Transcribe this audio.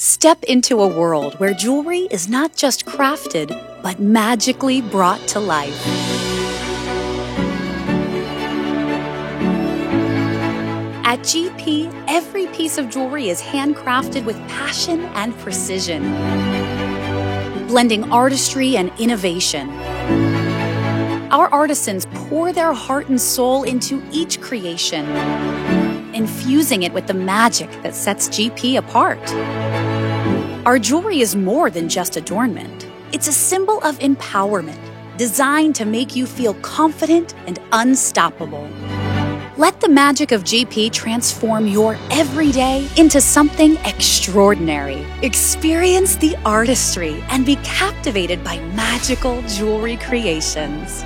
Step into a world where jewelry is not just crafted, but magically brought to life. At GP, every piece of jewelry is handcrafted with passion and precision, blending artistry and innovation. Our artisans pour their heart and soul into each creation, infusing it with the magic that sets GP apart. Our jewelry is more than just adornment. It's a symbol of empowerment, designed to make you feel confident and unstoppable. Let the magic of GP transform your everyday into something extraordinary. Experience the artistry and be captivated by magical jewelry creations.